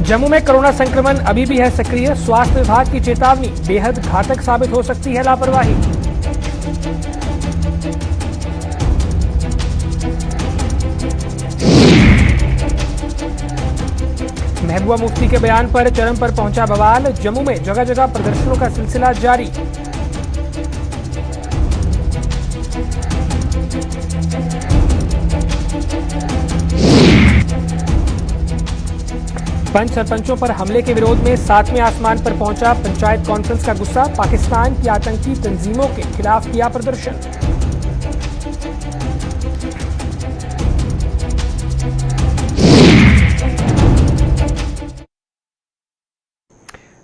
जम्मू में कोरोना संक्रमण अभी भी है सक्रिय। स्वास्थ्य विभाग की चेतावनी, बेहद घातक साबित हो सकती है लापरवाही। महबूबा मुफ्ती के बयान पर चरम पर पहुंचा बवाल। जम्मू में जगह जगह प्रदर्शनों का सिलसिला जारी। पंच सरपंचों पर हमले के विरोध में 7वें आसमान पर पहुंचा पंचायत कॉन्फ्रेंस का गुस्सा। पाकिस्तान की आतंकी तंजीमों के खिलाफ किया प्रदर्शन।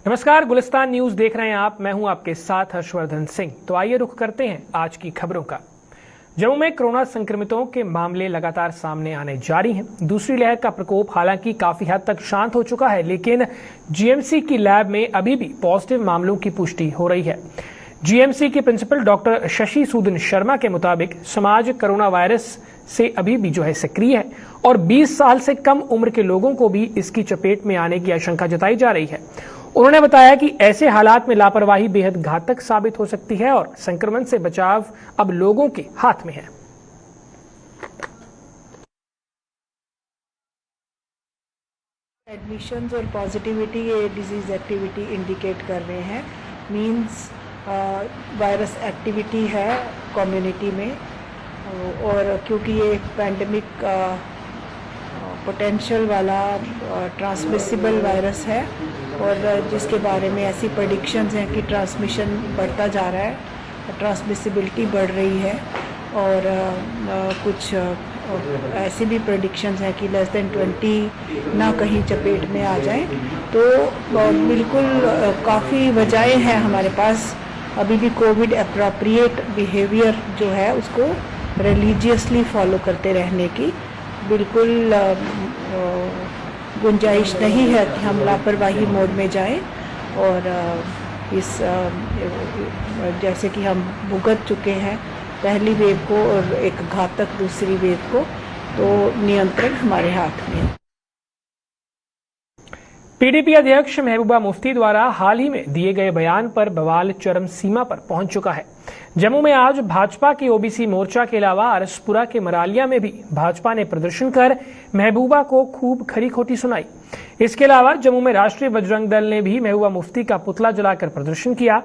नमस्कार, गुलिस्तान न्यूज देख रहे हैं आप। मैं हूं आपके साथ हर्षवर्धन सिंह। तो आइए रुख करते हैं आज की खबरों का। जम्मू में कोरोना संक्रमितों के मामले लगातार सामने आने जारी हैं। दूसरी लहर का प्रकोप हालांकि काफी हद तक शांत हो चुका है, लेकिन जीएमसी की लैब में अभी भी पॉजिटिव मामलों की पुष्टि हो रही है। जीएमसी के प्रिंसिपल डॉक्टर शशि सूदन शर्मा के मुताबिक समाज कोरोना वायरस से अभी भी सक्रिय है और 20 साल से कम उम्र के लोगों को भी इसकी चपेट में आने की आशंका जताई जा रही है। उन्होंने बताया कि ऐसे हालात में लापरवाही बेहद घातक साबित हो सकती है और संक्रमण से बचाव अब लोगों के हाथ में है। एडमिशंस और पॉजिटिविटी ये डिजीज एक्टिविटी इंडिकेट कर रहे हैं। मींस वायरस एक्टिविटी है कम्युनिटी में, और क्योंकि ये पैंडेमिक पोटेंशियल वाला ट्रांसमिसिबल वायरस है और जिसके बारे में ऐसी प्रेडिक्शंस हैं कि ट्रांसमिशन बढ़ता जा रहा है, ट्रांसमिसिबिलिटी बढ़ रही है, और कुछ ऐसी भी प्रेडिक्शंस हैं कि लेस देन 20 ना कहीं चपेट में आ जाए। तो बिल्कुल काफ़ी वजहें हैं हमारे पास अभी भी कोविड अप्रोप्रिएट बिहेवियर जो है उसको रिलीजियसली फॉलो करते रहने की। बिल्कुल गुंजाइश नहीं है कि हम लापरवाही मोड में जाएं, और इस जैसे कि हम भुगत चुके हैं पहली वेव को और एक घातक दूसरी वेव को, तो नियंत्रण हमारे हाथ में है। पीडीपी अध्यक्ष महबूबा मुफ्ती द्वारा हाल ही में दिए गए बयान पर बवाल चरम सीमा पर पहुंच चुका है। जम्मू में आज भाजपा के ओबीसी मोर्चा के अलावा अरसपुरा के मरालिया में भी भाजपा ने प्रदर्शन कर महबूबा को खूब खरी खोटी सुनाई। इसके अलावा जम्मू में राष्ट्रीय बजरंग दल ने भी महबूबा मुफ्ती का पुतला जलाकर प्रदर्शन किया।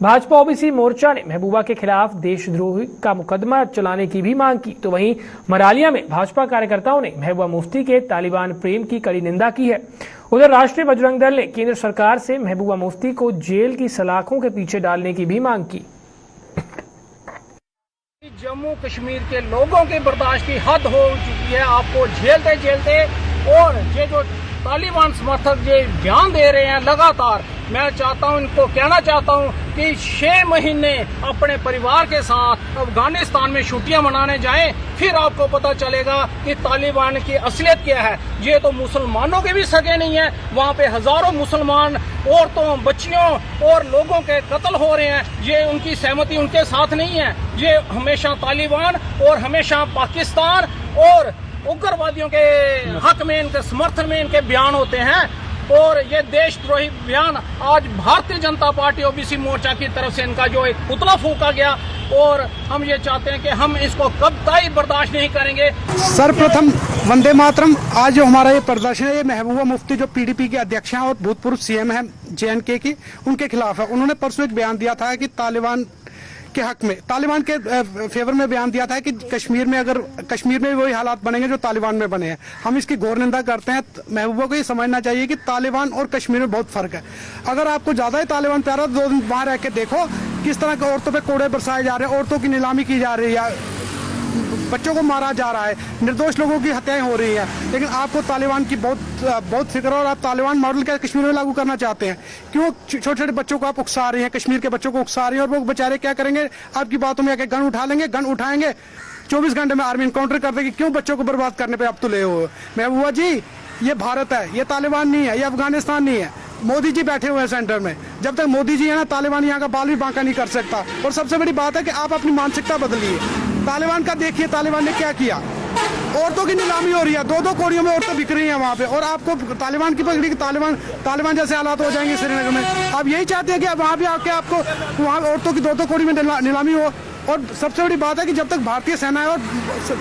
भाजपा ओबीसी मोर्चा ने महबूबा के खिलाफ देशद्रोही का मुकदमा चलाने की भी मांग की, तो वहीं मरालिया में भाजपा कार्यकर्ताओं ने महबूबा मुफ्ती के तालिबान प्रेम की कड़ी निंदा की है। उधर राष्ट्रीय बजरंग दल ने केंद्र सरकार से महबूबा मुफ्ती को जेल की सलाखों के पीछे डालने की भी मांग की। जम्मू कश्मीर के लोगों की बर्दाश्त की हद हो चुकी है। आपको झेलते झेलते, और ये जो तालिबान समर्थक ये बयान दे रहे हैं लगातार, मैं चाहता हूं, इनको कहना चाहता हूं कि 6 महीने अपने परिवार के साथ अफगानिस्तान में छुट्टियां मनाने जाएं, फिर आपको पता चलेगा कि तालिबान की असलियत क्या है। ये तो मुसलमानों के भी सगे नहीं है। वहां पे हजारों मुसलमान औरतों, बच्चियों और लोगों के कत्ल हो रहे हैं। ये उनकी सहमति उनके साथ नहीं है। ये हमेशा तालिबान और हमेशा पाकिस्तान और उग्रवादियों के हक में, इनके समर्थन में इनके बयान होते हैं, और ये देशद्रोही बयान आज भारतीय जनता पार्टी ओबीसी मोर्चा की तरफ से इनका जो एक पुतला फूंका गया, और हम ये चाहते हैं कि हम इसको कतई बर्दाश्त नहीं करेंगे। सर्वप्रथम वंदे मातरम। आज जो हमारा ये प्रदर्शन है, ये महबूबा मुफ्ती जो पीडीपी के अध्यक्ष हैं और भूतपूर्व सीएम हैं जेएनके की, उनके खिलाफ है। उन्होंने परसों एक बयान दिया था कि तालिबान के हक में, तालिबान के फेवर में बयान दिया था कि कश्मीर में वही हालात बनेंगे जो तालिबान में बने हैं। हम इसकी घोर निंदा करते हैं। महबूबा को ये समझना चाहिए कि तालिबान और कश्मीर में बहुत फर्क है। अगर आपको ज्यादा ही तालिबान प्यारा, 2 दिन वहां रह के देखो किस तरह के औरतों पे कोड़े बरसाए जा रहे हैं, औरतों की नीलामी की जा रही है, बच्चों को मारा जा रहा है, निर्दोष लोगों की हत्याएं हो रही हैं। लेकिन आपको तालिबान की बहुत फिक्र है और आप तालिबान मॉडल क्या कश्मीर में लागू करना चाहते हैं। क्यों छोटे छोटे बच्चों को आप उकसा रही हैं, कश्मीर के बच्चों को उकसा रही हैं, और वो बेचारे क्या करेंगे? आपकी बातों में आके गन उठा लेंगे, गन उठाएंगे, 24 घंटे में आर्मी इनकाउंटर कर देगी। क्यों बच्चों को बर्बाद करने पर आप तुले हो? महबूबा जी, ये भारत है, ये तालिबान नहीं है, ये अफगानिस्तान नहीं है। मोदी जी बैठे हुए हैं सेंटर में। जब तक मोदी जी है ना, तालिबान यहाँ का बाल भी बांका नहीं कर सकता। और सबसे बड़ी बात है कि आप अपनी मानसिकता बदलिए। तालिबान का देखिए, तालिबान ने क्या किया। औरतों की नीलामी हो रही है, 2-2 कोड़ियों में औरतें बिक रही हैं वहाँ पे, और आपको तालिबान की पकड़ी कि तालिबान जैसे हालात हो जाएंगे श्रीनगर में। आप यही चाहते हैं कि वहाँ भी आके आपको वहाँ औरतों की 2-2 कोड़ी में नीलामी हो। और सबसे बड़ी बात है कि जब तक भारतीय सेना है और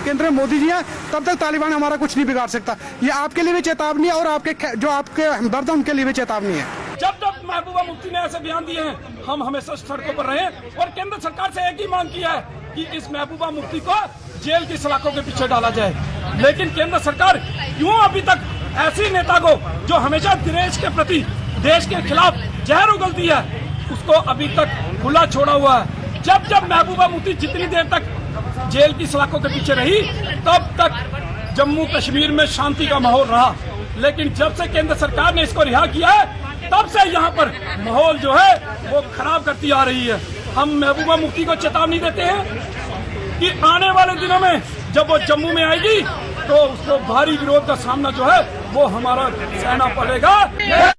केंद्र में मोदी जी है, तब तक तालिबान हमारा कुछ नहीं बिगाड़ सकता। ये आपके लिए भी चेतावनी है और आपके हमदर्द है उनके लिए भी चेतावनी है। जब तक महबूबा मुफ्ती ने ऐसे बयान दिए हैं, हम हमेशा सड़कों पर रहे और केंद्र सरकार से एक ही मांग की है कि इस महबूबा मुफ्ती को जेल की सलाखों के पीछे डाला जाए। लेकिन केंद्र सरकार क्यों अभी तक ऐसी नेता को जो हमेशा देश के प्रति, देश के खिलाफ जहर उगलती है, उसको अभी तक खुला छोड़ा हुआ है। जब जब महबूबा मुफ्ती जितनी देर तक जेल की सलाखों के पीछे रही, तब तक जम्मू कश्मीर में शांति का माहौल रहा। लेकिन जब से केंद्र सरकार ने इसको रिहा किया है, तब से यहाँ पर माहौल जो है वो खराब करती आ रही है। हम महबूबा मुफ्ती को चेतावनी देते हैं कि आने वाले दिनों में जब वो जम्मू में आएगी तो उसको भारी विरोध का सामना जो है वो हमारा सहना पड़ेगा।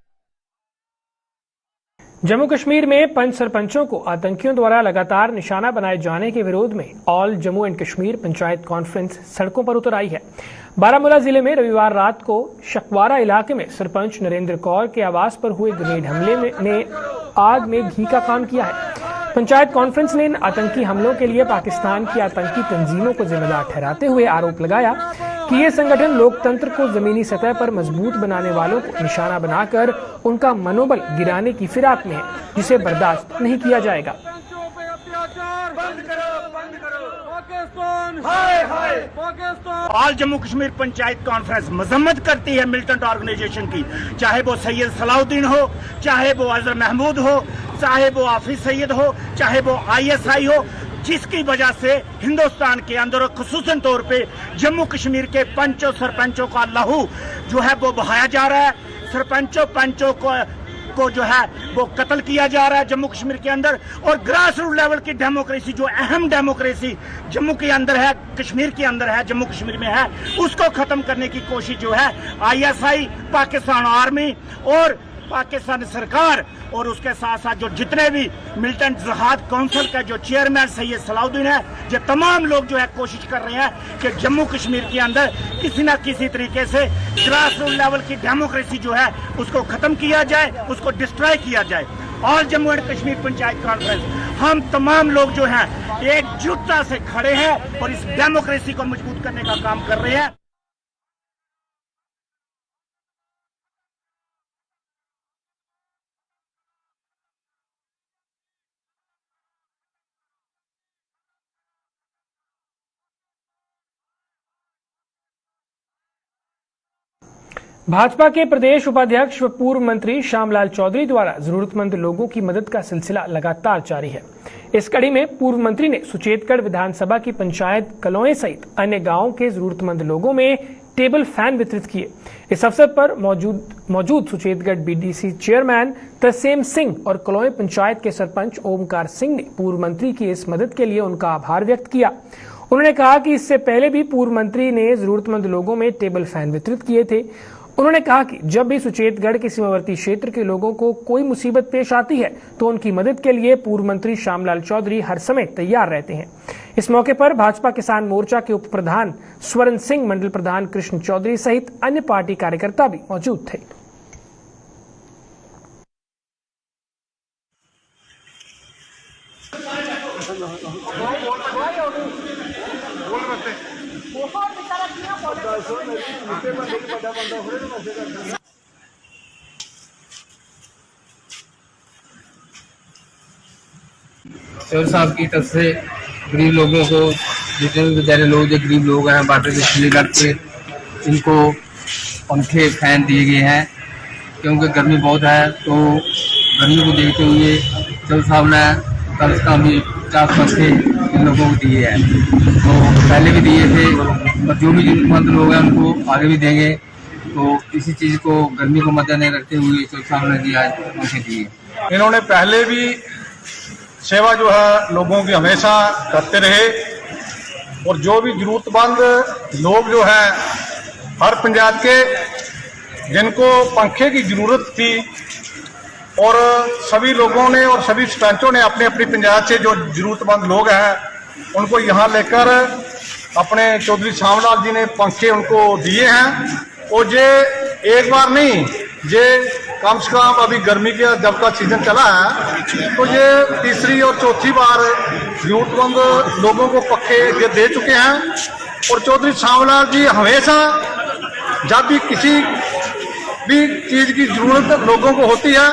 जम्मू कश्मीर में पंच सरपंचों को आतंकियों द्वारा लगातार निशाना बनाए जाने के विरोध में all Jammu and Kashmir panchayat conference सड़कों पर उतर आई है। बारामूला जिले में रविवार रात को शकवारा इलाके में सरपंच नरेंद्र कौर के आवास पर हुए ग्रेनेड हमले ने आग में घी का काम किया है। पंचायत कॉन्फ्रेंस ने इन आतंकी हमलों के लिए पाकिस्तान की आतंकी तंजीमों को जिम्मेदार ठहराते हुए आरोप लगाया कि ये संगठन लोकतंत्र को जमीनी सतह पर मजबूत बनाने वालों को निशाना बनाकर उनका मनोबल गिराने की फिराक में है, जिसे बर्दाश्त नहीं किया जाएगा। ऑल जम्मू कश्मीर पंचायत कॉन्फ्रेंस मजम्मत करती है मिलिटेंट ऑर्गेनाइजेशन की, चाहे वो सैयद सलाउद्दीन हो, चाहे वो अजहर महमूद हो, चाहे वो हाफिज सईद हो, चाहे वो ISI हो, जिसकी वजह से हिंदुस्तान के अंदर और खुसूसन तौर पे जम्मू कश्मीर के पंचों सरपंचों का लहू जो है वो बहाया जा रहा है। सरपंचों पंचों को जो है वो कत्ल किया जा रहा है जम्मू कश्मीर के अंदर। और ग्रास रूट लेवल की डेमोक्रेसी, जो अहम डेमोक्रेसी जम्मू के अंदर है, कश्मीर के अंदर है, जम्मू कश्मीर में है, उसको खत्म करने की कोशिश जो है ISI, पाकिस्तान आर्मी और पाकिस्तान सरकार और उसके साथ साथ जो जितने भी मिलिटेंट जिहाद काउंसिल का जो चेयरमैन सैयद सलाउद्दीन है, ये तमाम लोग जो है कोशिश कर रहे हैं कि जम्मू कश्मीर के अंदर किसी न किसी तरीके से ग्रास रूट लेवल की डेमोक्रेसी जो है उसको खत्म किया जाए, उसको डिस्ट्रॉय किया जाए। All Jammu and Kashmir panchayat conference, हम तमाम लोग जो हैं एकजुटता से खड़े हैं और इस डेमोक्रेसी को मजबूत करने का काम कर रहे हैं। भाजपा के प्रदेश उपाध्यक्ष व पूर्व मंत्री श्यामलाल चौधरी द्वारा जरूरतमंद लोगों की मदद का सिलसिला लगातार जारी है। इस कड़ी में पूर्व मंत्री ने सुचेतगढ़ विधानसभा की पंचायत कलोए सहित अन्य गांवों के जरूरतमंद लोगों में टेबल फैन वितरित किए। इस अवसर पर मौजूद सुचेतगढ़ BDC चेयरमैन तरसेम सिंह और कलोए पंचायत के सरपंच ओमकार सिंह ने पूर्व मंत्री की इस मदद के लिए उनका आभार व्यक्त किया। उन्होंने कहा कि इससे पहले भी पूर्व मंत्री ने जरूरतमंद लोगों में टेबल फैन वितरित किए थे। उन्होंने कहा कि जब भी सुचेतगढ़ के सीमावर्ती क्षेत्र के लोगों को कोई मुसीबत पेश आती है तो उनकी मदद के लिए पूर्व मंत्री श्यामलाल चौधरी हर समय तैयार रहते हैं। इस मौके पर भाजपा किसान मोर्चा के उप प्रधान स्वर्ण सिंह, मंडल प्रधान कृष्ण चौधरी सहित अन्य पार्टी कार्यकर्ता भी मौजूद थे। चौधरी साहब की तरफ से गरीब लोगों को, जितने भी बेचारे लोग जो गरीब लोग हैं बाटे बिजली के, इनको पंखे फैन दिए गए हैं क्योंकि गर्मी बहुत है। तो गर्मी को देखते हुए चौधरी साहब ने कम से कम 50 पंखे इन लोगों को दिए हैं। तो पहले भी दिए थे और जो भी जरूरतमंद लोग हैं उनको आगे भी देंगे। तो इसी चीज़ को, गर्मी को मद्देनजर रखते हुए चौधरी साहब ने दिया पंखे दिए। इन्होंने पहले भी सेवा जो है लोगों की हमेशा करते रहे और जो भी जरूरतमंद लोग जो हैं हर पंचायत के, जिनको पंखे की जरूरत थी, और सभी लोगों ने और सभी सरपंचों ने अपनी अपनी पंचायत से जो जरूरतमंद लोग हैं उनको यहाँ लेकर अपने चौधरी श्यामलाल जी ने पंखे उनको दिए हैं। और ये एक बार नहीं, ये कम से कम अभी गर्मी का जब का सीजन चला है तो ये तीसरी और चौथी बार जरूरतमंद लोगों को पक्के ये दे चुके हैं। और चौधरी श्यामलाल जी हमेशा जब भी किसी भी चीज की जरूरत लोगों को होती है,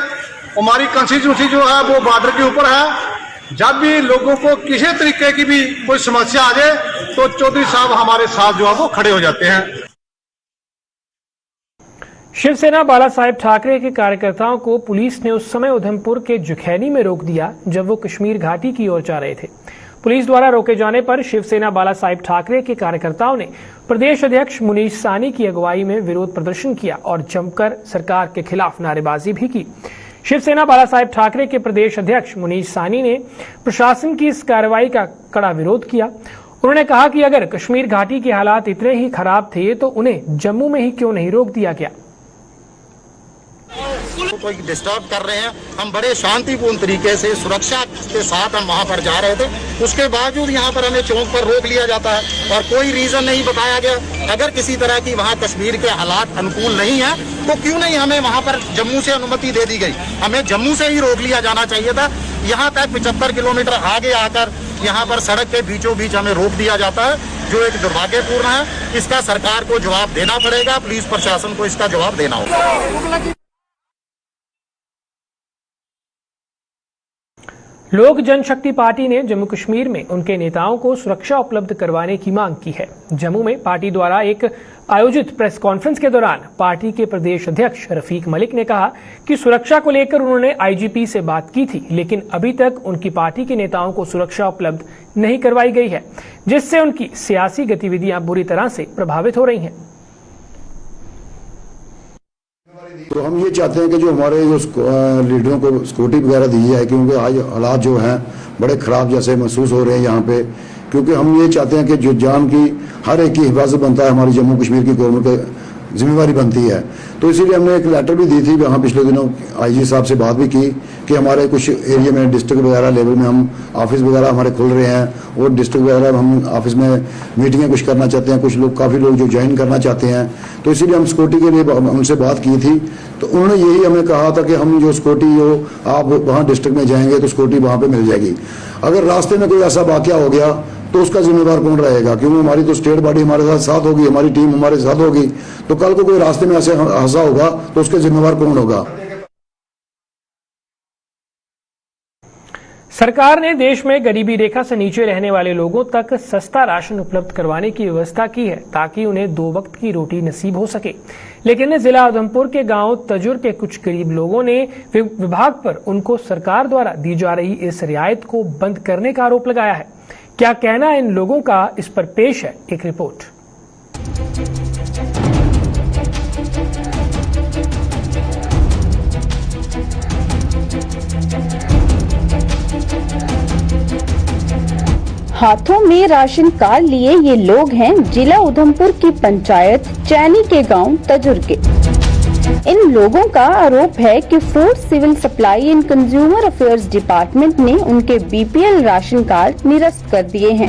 हमारी कंस्टिट्यूंसी जो है वो बॉर्डर के ऊपर है, जब भी लोगों को किसी तरीके की भी कोई समस्या आ जाए तो चौधरी साहब हमारे साथ जो है वो खड़े हो जाते हैं। शिवसेना बाला साहेब ठाकरे के कार्यकर्ताओं को पुलिस ने उस समय उधमपुर के जुखैनी में रोक दिया जब वो कश्मीर घाटी की ओर जा रहे थे। पुलिस द्वारा रोके जाने पर शिवसेना बाला साहेब ठाकरे के कार्यकर्ताओं ने प्रदेश अध्यक्ष मुनीश सानी की अगुवाई में विरोध प्रदर्शन किया और जमकर सरकार के खिलाफ नारेबाजी भी की। शिवसेना बाला साहेब ठाकरे के प्रदेश अध्यक्ष मुनीश सानी ने प्रशासन की इस कार्रवाई का कड़ा विरोध किया। उन्होंने कहा कि अगर कश्मीर घाटी के हालात इतने ही खराब थे तो उन्हें जम्मू में ही क्यों नहीं रोक दिया गया। कोई डिस्टर्ब कर रहे हैं, हम बड़े शांतिपूर्ण तरीके से सुरक्षा के साथ हम वहां पर जा रहे थे, उसके बावजूद यहाँ पर हमें चौक पर रोक लिया जाता है और कोई रीजन नहीं बताया गया। अगर किसी तरह की वहाँ कश्मीर के हालात अनुकूल नहीं है तो क्यों नहीं हमें वहाँ पर जम्मू से अनुमति दे दी गई, हमें जम्मू से ही रोक लिया जाना चाहिए था। यहाँ तक 75 किलोमीटर आगे आकर यहाँ पर सड़क के बीचों बीच हमें रोक दिया जाता है, जो एक दुर्भाग्यपूर्ण है। इसका सरकार को जवाब देना पड़ेगा, पुलिस प्रशासन को इसका जवाब देना होगा। लोक जनशक्ति पार्टी ने जम्मू कश्मीर में उनके नेताओं को सुरक्षा उपलब्ध करवाने की मांग की है। जम्मू में पार्टी द्वारा एक आयोजित प्रेस कॉन्फ्रेंस के दौरान पार्टी के प्रदेश अध्यक्ष रफीक मलिक ने कहा कि सुरक्षा को लेकर उन्होंने आईजीपी से बात की थी, लेकिन अभी तक उनकी पार्टी के नेताओं को सुरक्षा उपलब्ध नहीं करवाई गई है, जिससे उनकी सियासी गतिविधियां बुरी तरह से प्रभावित हो रही हैं। तो हम ये चाहते हैं कि जो हमारे जो लीडरों को सिक्योरिटी वगैरह दी जाए, क्योंकि आज हालात जो हैं बड़े ख़राब जैसे महसूस हो रहे हैं यहाँ पे, क्योंकि हम ये चाहते हैं कि जो जान की हर एक की हिफाजत बनता है, हमारी जम्मू कश्मीर की गवर्नमेंट की जिम्मेवारी बनती है। तो इसीलिए हमने एक लेटर भी दी थी वहाँ, पिछले दिनों आईजी साहब से बात भी की कि हमारे कुछ एरिया में डिस्ट्रिक्ट वगैरह लेवल में हम ऑफिस वगैरह हमारे खुल रहे हैं और डिस्ट्रिक्ट वगैरह हम ऑफिस में मीटिंगें कुछ करना चाहते हैं, कुछ लोग काफ़ी लोग जो ज्वाइन करना चाहते हैं। तो इसीलिए हम सिक्योरिटी के लिए उनसे बात की थी, तो उन्होंने यही हमें कहा था कि हम जो सिक्योरिटी जो आप वहाँ डिस्ट्रिक्ट में जाएंगे तो सिक्योरिटी वहाँ पर मिल जाएगी। अगर रास्ते में कोई ऐसा वाकया हो गया तो उसका जिम्मेदार कौन रहेगा, क्योंकि हमारी तो स्टेट बॉडी हमारे साथ होगी, हमारी टीम हमारे साथ होगी, तो कल को कोई रास्ते में ऐसे हादसा होगा तो उसके जिम्मेदार कौन होगा। सरकार ने देश में गरीबी रेखा से नीचे रहने वाले लोगों तक सस्ता राशन उपलब्ध करवाने की व्यवस्था की है ताकि उन्हें 2 वक्त की रोटी नसीब हो सके, लेकिन जिला उधमपुर के गांव तजुर के कुछ गरीब लोगों ने विभाग पर उनको सरकार द्वारा दी जा रही इस रियायत को बंद करने का आरोप लगाया है। क्या कहना इन लोगों का, इस पर पेश है एक रिपोर्ट। हाथों में राशन कार्ड लिए ये लोग हैं जिला उधमपुर की पंचायत चैनी के गांव तजुर के। इन लोगों का आरोप है कि food civil supply and consumer affairs department ने उनके बीपीएल राशन कार्ड निरस्त कर दिए हैं।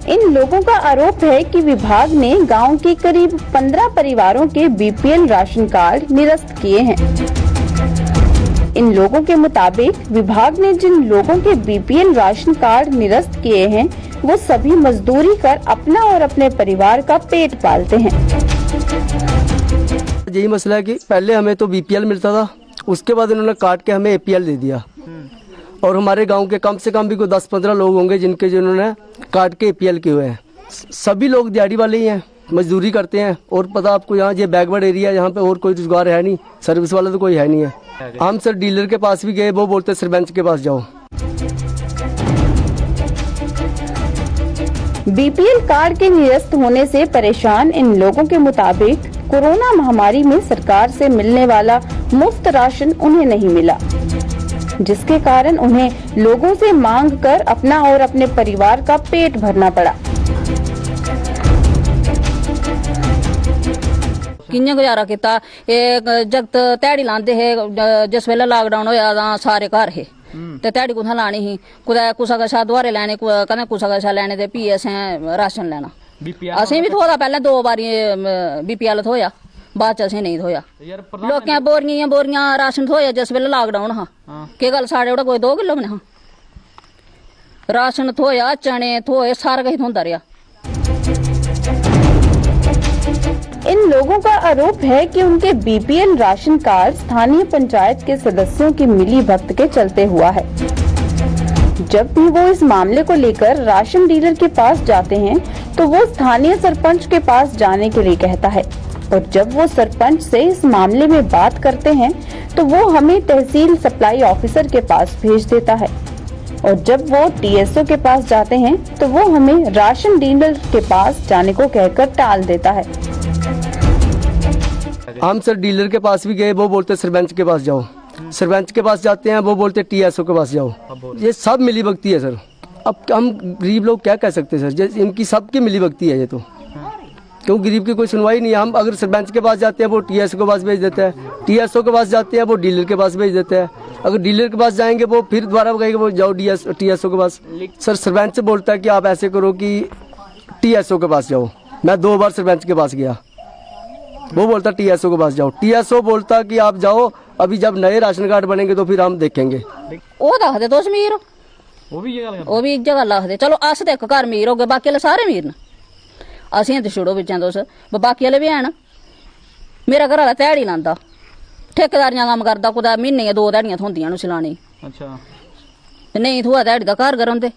इन लोगों का आरोप है कि विभाग ने गांव के करीब 15 परिवारों के बीपीएल राशन कार्ड निरस्त किए हैं। इन लोगों के मुताबिक विभाग ने जिन लोगों के बीपीएल राशन कार्ड निरस्त किए हैं वो सभी मजदूरी कर अपना और अपने परिवार का पेट पालते हैं। यही मसला है कि पहले हमें तो बीपीएल मिलता था, उसके बाद इन्होंने काट के हमें एपीएल दे दिया और हमारे गांव के कम से कम भी कोई 10-15 लोग होंगे जिन्होंने काट के एपीएल किए हुए हैं। सभी लोग दिहाड़ी वाले ही हैं, मजदूरी करते हैं और पता आपको यहाँ ये बैकवर्ड एरिया है, यहाँ पे और कोई रोजगार है नहीं, सर्विस वाला तो कोई है नहीं है। हम सर डीलर के पास भी गए, वो बोलते सरपंच के पास जाओ। बीपीएल कार्ड के निरस्त होने से परेशान इन लोगों के मुताबिक कोरोना महामारी में सरकार से मिलने वाला मुफ्त राशन उन्हें नहीं मिला, जिसके कारण उन्हें लोगों से मांग कर अपना और अपने परिवार का पेट भरना पड़ा। कि'यां गुजारा कीता, जगत ध्याड़ी लांदे हे, जिस वेले लॉकडाउन होया तां सारे घर हे, ते ध्याड़ी कुत्थै लानी ही कुदै कुसै कशा दुआरे लैने कदें कुसै कशा लैने ते फ्ही असें राशन लैना असें बी थ्होआ पैह्लें 2 बारी BPL थ्होया बाद च असें नहीं थ्होया लोकें बोरियां राशन थ्होया जिस बेल्लै लॉकडाउन हा केह् गल्ल साढ़े ओड़ा कोई 2 किलो बने हा राशन थ्होया चने थ्होए सारा किश थ्होंदा रेहा। इन लोगों का आरोप है कि उनके BPL राशन कार्ड स्थानीय पंचायत के सदस्यों की मिलीभगत के चलते हुआ है। जब भी वो इस मामले को लेकर राशन डीलर के पास जाते हैं तो वो स्थानीय सरपंच के पास जाने के लिए कहता है और जब वो सरपंच से इस मामले में बात करते हैं तो वो हमें तहसील सप्लाई ऑफिसर के पास भेज देता है और जब वो TSO के पास जाते हैं तो वो हमें राशन डीलर के पास जाने को कहकर टाल देता है। हम सर डीलर के पास भी गए, वो बोलते सरपंच के पास जाओ, सरपंच के पास जाते हैं वो बोलते TSO के पास जाओ। ये सब मिलीभगती है सर। अब हम गरीब लोग क्या कह सकते हैं सर, इनकी सबकी मिलीभगती है ये तो, क्यों गरीब की कोई सुनवाई नहीं है। हम अगर सरपंच के पास जाते हैं वो TSO के पास भेज देते हैं, TSO के पास जाते हैं वो डीलर के पास भेज देते हैं, अगर डीलर के पास जाएंगे वो फिर दोबारा कहेंगे वो जाओ TSO के पास। सर सरपंच बोलता है कि आप ऐसे करो कि TSO के पास जाओ। मैं 2 बार सरपंच के पास गया, वो बोलता TSO के पास जाओ, TSO बोलता कि आप जाओ अभी जब नए राशन कार्ड बनेंगे तो फिर हम देखेंगे। ਉਹ ਦੱਸਦੇ ਤੁਸੀਂ ਅਮੀਰ ਹੋ ਉਹ ਵੀ ਇੱਕ ਜਗ੍ਹਾ ਲਾਖਦੇ ਚਲੋ ਅਸ ਤੇ ਇੱਕ ਘਰ ਅਮੀਰ ਹੋ ਗਏ ਬਾਕੀ ਵਾਲੇ ਸਾਰੇ ਅਮੀਰ ਨੇ ਅਸੀਂ ਤੇ ਛੋੜੋ ਵਿੱਚਾਂ ਦੋਸ ਬਾਕੀ ਵਾਲੇ ਵੀ ਹਨ। ਮੇਰਾ ਘਰ ਵਾਲਾ ਦਿਹਾੜੀ ਲਾਂਦਾ ਠੇਕੇਦਾਰੀਆਂ ਕੰਮ ਕਰਦਾ ਕੁਦਾ ਮਹੀਨੇ 2 ਦਿਹਾੜੀਆਂ ਹੁੰਦੀਆਂ ਨੂੰ ਚਲਾਣੀ ਅੱਛਾ ਤੇ ਨਹੀਂ ਥੂਆ ਦਿਹਾੜੀ ਦਾ ਘਰ ਗਰਮ ਤੇ।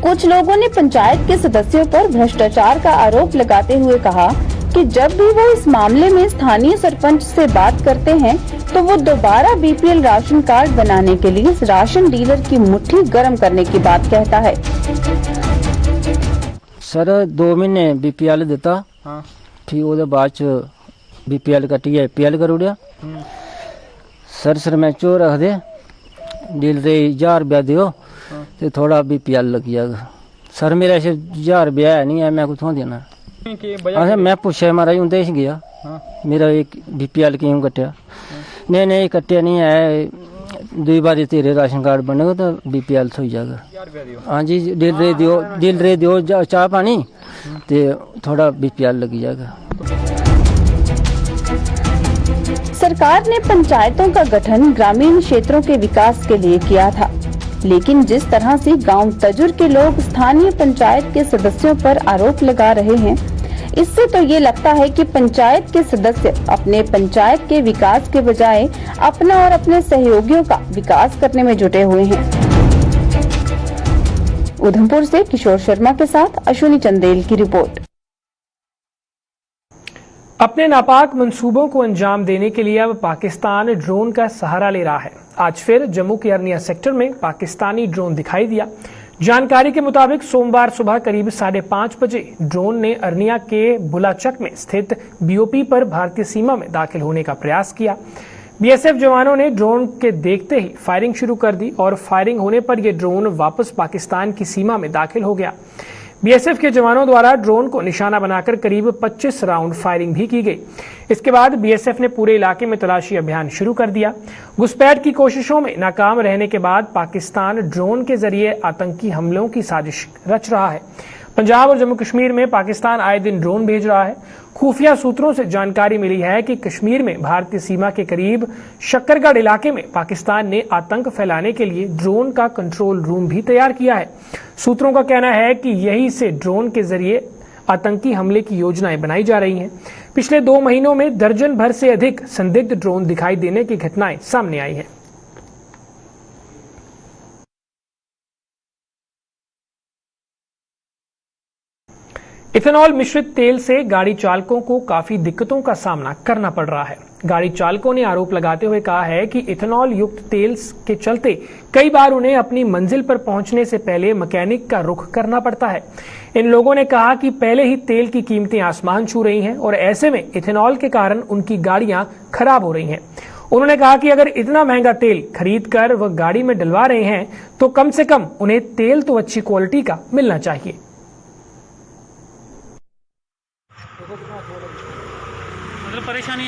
कुछ लोगों ने पंचायत के सदस्यों पर भ्रष्टाचार का आरोप लगाते हुए कहा कि जब भी वो इस मामले में स्थानीय सरपंच से बात करते हैं तो वो दोबारा BPL राशन कार्ड बनाने के लिए राशन डीलर की मुट्ठी गर्म करने की बात कहता है। सर 2 महीने BPL दिता फिर ਉਹਦੇ ਬਾਅਦ ਚ BPL ਕੱਟਿਆ APL ਕਰ ਉੜਿਆ सर सरपंचो रख दे डील रे 1000 रुपया दियो ते थोड़ा BPL लग जाएगा। सर मेरा 1000 रुपया है नहीं है मैं कुछ देना अरे मैं पूछा महाराज उनते गया मेरा एक BPL क्यों कटिया नहीं कटिया नहीं है 2 बार तेरे राशन कार्ड बनेगा तो BPL हो जाएगा। हाँ जी डील रे दियो चाह पानी ते थोड़ा BPL लग जाएगा। सरकार ने पंचायतों का गठन ग्रामीण क्षेत्रों के विकास के लिए किया था, लेकिन जिस तरह से गांव तजुर के लोग स्थानीय पंचायत के सदस्यों पर आरोप लगा रहे हैं, इससे तो ये लगता है कि पंचायत के सदस्य अपने पंचायत के विकास के बजाय अपना और अपने सहयोगियों का विकास करने में जुटे हुए हैं। उधमपुर से किशोर शर्मा के साथ अश्विनी चंदेल की रिपोर्ट। अपने नापाक मंसूबों को अंजाम देने के लिए अब पाकिस्तान ड्रोन का सहारा ले रहा है। आज फिर जम्मू के अरनिया सेक्टर में पाकिस्तानी ड्रोन दिखाई दिया। जानकारी के मुताबिक सोमवार सुबह करीब 5:30 बजे ड्रोन ने अरनिया के बुलाचक में स्थित BOP पर भारतीय सीमा में दाखिल होने का प्रयास किया। BSF जवानों ने ड्रोन के देखते ही फायरिंग शुरू कर दी और फायरिंग होने पर यह ड्रोन वापस पाकिस्तान की सीमा में दाखिल हो गया। BSF के जवानों द्वारा ड्रोन को निशाना बनाकर करीब 25 राउंड फायरिंग भी की गई। इसके बाद BSF ने पूरे इलाके में तलाशी अभियान शुरू कर दिया। घुसपैठ की कोशिशों में नाकाम रहने के बाद पाकिस्तान ड्रोन के जरिए आतंकी हमलों की साजिश रच रहा है। पंजाब और जम्मू कश्मीर में पाकिस्तान आए दिन ड्रोन भेज रहा है। खुफिया सूत्रों से जानकारी मिली है कि कश्मीर में भारतीय सीमा के करीब शक्करगढ़ इलाके में पाकिस्तान ने आतंक फैलाने के लिए ड्रोन का कंट्रोल रूम भी तैयार किया है। सूत्रों का कहना है कि यही से ड्रोन के जरिए आतंकी हमले की योजनाएं बनाई जा रही हैं। पिछले 2 महीनों में दर्जन भर से अधिक संदिग्ध ड्रोन दिखाई देने की घटनाएं सामने आई हैं। इथेनॉल मिश्रित तेल से गाड़ी चालकों को काफी दिक्कतों का सामना करना पड़ रहा है। गाड़ी चालकों ने आरोप लगाते हुए कहा है कि इथेनॉल युक्त तेल के चलते कई बार उन्हें अपनी मंजिल पर पहुंचने से पहले मैकेनिक का रुख करना पड़ता है। इन लोगों ने कहा कि पहले ही तेल की कीमतें आसमान छू रही हैं और ऐसे में इथेनॉल के कारण उनकी गाड़ियां खराब हो रही हैं। उन्होंने कहा कि अगर इतना महंगा तेल खरीद कर वह गाड़ी में डलवा रहे हैं तो कम से कम उन्हें तेल तो अच्छी क्वालिटी का मिलना चाहिए। परेशानी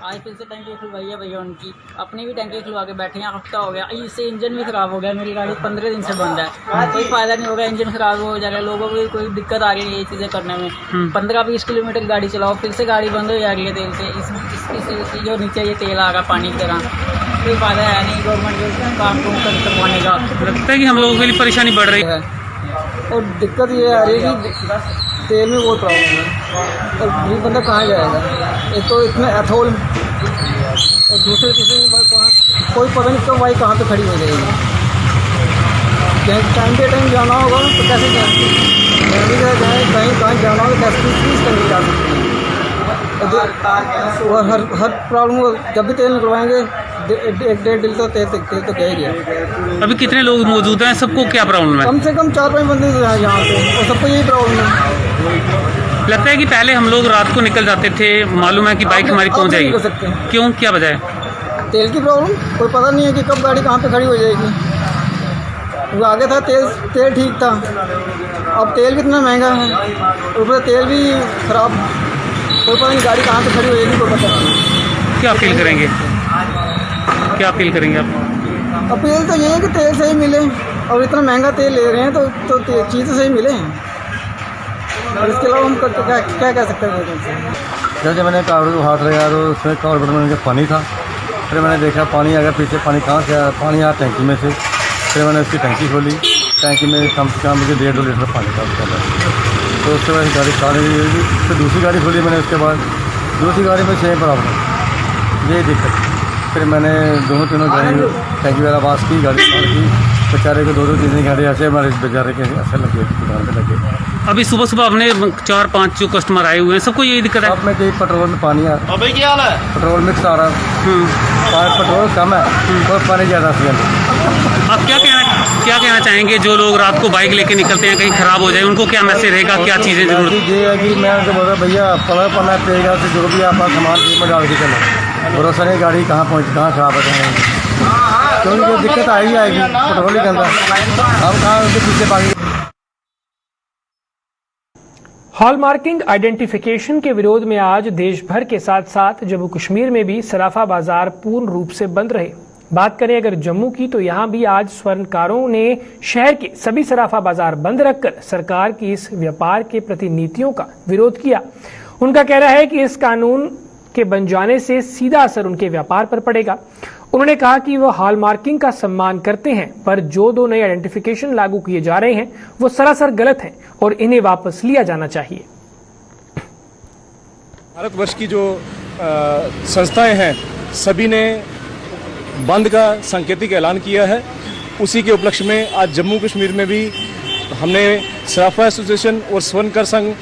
आज फिर से टंकी खुलवाई है भैया उनकी, अपनी भी टंकी खुलवा के बैठे हैं, हफ्ता हो गया। इससे इंजन भी खराब हो गया, मेरी गाड़ी 15 दिन से बंद है, कोई फायदा नहीं होगा, इंजन खराब हो जाएगा, लोगों को कोई दिक्कत आ रही है ये चीज़ें करने में। 15-20 किलोमीटर गाड़ी चलाओ, फिर से गाड़ी बंद हो जाएगी तेल से। इस जो नीचे ये तेल आ रहा पानी की तरह, कोई फायदा है नहीं गवर्नमेंट के काम को करवाने का। लगता है कि हम लोगों के लिए परेशानी बढ़ रही है और दिक्कत ये आ रही है कि तेल में बहुत प्रॉब्लम है और गरीब बंदा कहाँ जाएगा। एक तो इसमें एथोल और दूसरे कोई पता नहीं कब भाई कहाँ पे खड़ी हो जाएगी। टाइम पे टाइम जाना होगा तो कैसे जाएंगे, कहीं कहीं जाना होगा कैसे चीज़ करके जा सकते हैं। और हर प्रॉब्लम जब भी तेल निकलवाएंगे 1-1.5 दिन तो तेल तो कह ही गया। अभी कितने लोग मौजूद हैं, सबको क्या प्रॉब्लम है? कम से कम 4-5 बंदे हैं यहाँ पे और सबको यही प्रॉब्लम है। लगता है कि पहले हम लोग रात को निकल जाते थे, मालूम है कि बाइक हमारी पहुँच जाएगी, क्यों, क्या वजह है? तेल की प्रॉब्लम, कोई पता नहीं है कि कब गाड़ी कहाँ पे खड़ी हो जाएगी। वो आगे था तेल ठीक था, अब तेल भी इतना महंगा है, ऊपर तेल भी खराब, कोई पता नहीं गाड़ी कहाँ पे खड़ी हो जाएगी, कोई पता नहीं। क्या अपील करेंगे, क्या अपील करेंगे आप? अपील तो ये है कि तेल सही मिले, और इतना महंगा तेल ले रहे हैं तो चीज़ तो सही मिले। और इसके अलावा हम क्या कह सकते हैं? जब मैंने कार्बोरेटर हाथ लगाया तो उसमें कार्बोरेटर में पानी था, फिर मैंने देखा पानी आ गया पीछे, पानी कहाँ से आया, पानी आया टैंकी में से। फिर मैंने उसकी टैंकी खोली, टैंकी में कम से कम मुझे 1.5-2 लीटर पानी था उसके अंदर। तो उसके बाद गाड़ी स्टार्ट हुई, फिर दूसरी गाड़ी खोली मैंने, उसके बाद दूसरी गाड़ी में सेम प्रॉब्लम, यही दिक्कत। फिर मैंने दोनों गाड़ी टैंकी वाला पास की, गाड़ी स्टार्ट की, बेचारे को 2-3 गाड़ी ऐसे हमारे बेचारे के ऐसे लगे दुकान पे लगे। अभी सुबह सुबह अपने 4-5 जो कस्टमर आए हुए हैं, सबको यही दिक्कत है। अब मैं कहीं पेट्रोल में पानी आ रहा है, क्या हाल है, पेट्रोल मिक्स आ रहा है, पेट्रोल कम है और पानी ज़्यादा सी। आप क्या कहना चाहेंगे जो लोग रात को बाइक लेके निकलते हैं, कहीं खराब हो जाए, उनको क्या मैसेज रहेगा, क्या चीज़ें जरूरत? ये है कि मैं उनको बोल रहा भैया पढ़ना पड़ेगा, तो जो भी आपका सामान में डाल के चलो, भरोसा नहीं गाड़ी कहाँ खराब हो जाएगी, क्योंकि दिक्कत आई आएगी, पेट्रोल ही गंदा, हम कहाँ उनके पीछे भागे। हॉलमार्किंग आइडेंटिफिकेशन के विरोध में आज देश भर के साथ साथ जम्मू कश्मीर में भी सराफा बाजार पूर्ण रूप से बंद रहे। बात करें अगर जम्मू की, तो यहां भी आज स्वर्णकारों ने शहर के सभी सराफा बाजार बंद रखकर सरकार की इस व्यापार के प्रति नीतियों का विरोध किया। उनका कहना है कि इस कानून के बन जाने से सीधा असर उनके व्यापार पर पड़ेगा। उन्होंने कहा कि वह हॉलमार्किंग का सम्मान करते हैं, पर जो 2 नए आइडेंटिफिकेशन लागू किए जा रहे हैं वो सरासर गलत हैं और इन्हें वापस लिया जाना चाहिए। भारतवर्ष की जो संस्थाएं हैं सभी ने बंद का सांकेतिक ऐलान किया है। उसी के उपलक्ष्य में आज जम्मू कश्मीर में भी हमने सराफा एसोसिएशन और स्वर्णकर संघ,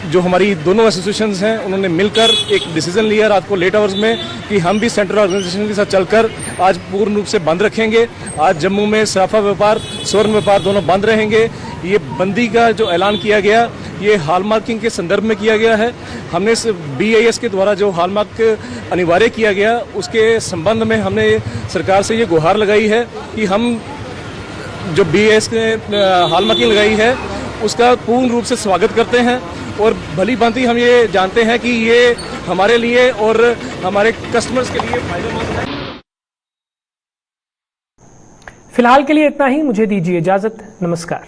जो हमारी दोनों एसोसिएशन हैं, उन्होंने मिलकर एक डिसीजन लिया रात को लेट आवर्स में कि हम भी सेंट्रल ऑर्गेनाइजेशन के साथ चलकर आज पूर्ण रूप से बंद रखेंगे। आज जम्मू में सराफा व्यापार, स्वर्ण व्यापार दोनों बंद रहेंगे। ये बंदी का जो ऐलान किया गया, ये हॉलमार्किंग के संदर्भ में किया गया है। हमने BIS के द्वारा जो हॉलमार्क अनिवार्य किया गया, उसके संबंध में हमने सरकार से ये गुहार लगाई है कि हम जो BIS ने हॉलमार्किंग लगाई है उसका पूर्ण रूप से स्वागत करते हैं और भली भांति हम ये जानते हैं कि ये हमारे लिए और हमारे कस्टमर्स के लिए फायदेमंद है। फिलहाल के लिए इतना ही, मुझे दीजिए इजाजत, नमस्कार।